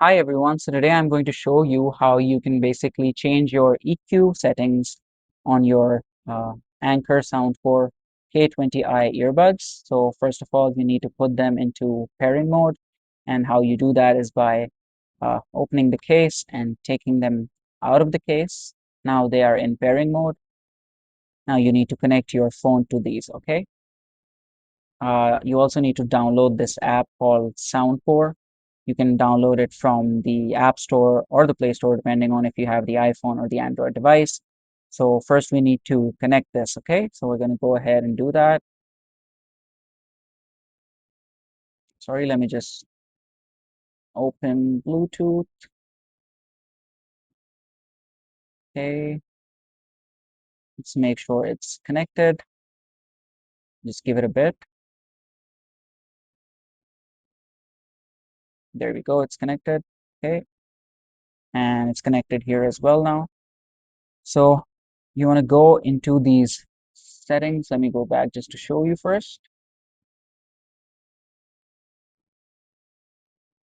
Hi everyone, so today I'm going to show you how you can basically change your EQ settings on your Anker Soundcore K20i earbuds. So first of all, you need to put them into pairing mode, and how you do that is by opening the case and taking them out of the case. Now they are in pairing mode. Now you need to connect your phone to these, okay? You also need to download this app called Soundcore. You can download it from the App Store or the Play Store, depending on if you have the iPhone or the Android device. So first we need to connect this, okay? So we're going to go ahead and do that. Sorry, let me just open Bluetooth. Okay, let's make sure it's connected. Just give it a bit. There we go, it's connected. Okay, and it's connected here as well now. So you want to go into these settings. Let me go back just to show you first.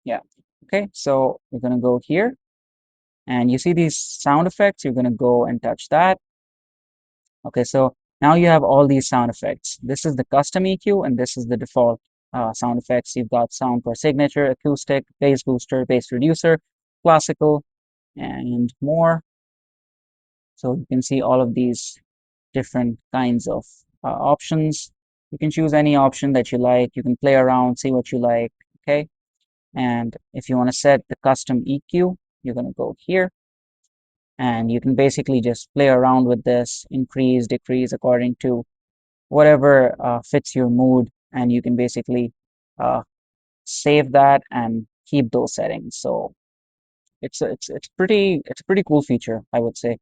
Yeah. Okay, so we're going to go here and you see these sound effects. You're going to go and touch that. Okay, so now you have all these sound effects. This is the custom EQ and this is the default sound effects. You've got Soundcore Signature, Acoustic, Bass Booster, Bass Reducer, Classical, and more. So you can see all of these different kinds of options. You can choose any option that you like. You can play around, see what you like. Okay. And if you want to set the custom EQ, you're going to go here and you can basically just play around with this, increase, decrease according to whatever fits your mood. And you can basically uh, save that and keep those settings. So it's a pretty cool feature, I would say.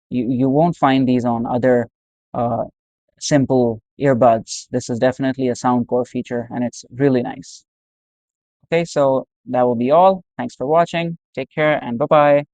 You won't find these on other uh, simple earbuds. This is definitely a Soundcore feature and it's really nice. Okay, so that will be all. Thanks for watching. Take care and bye-bye.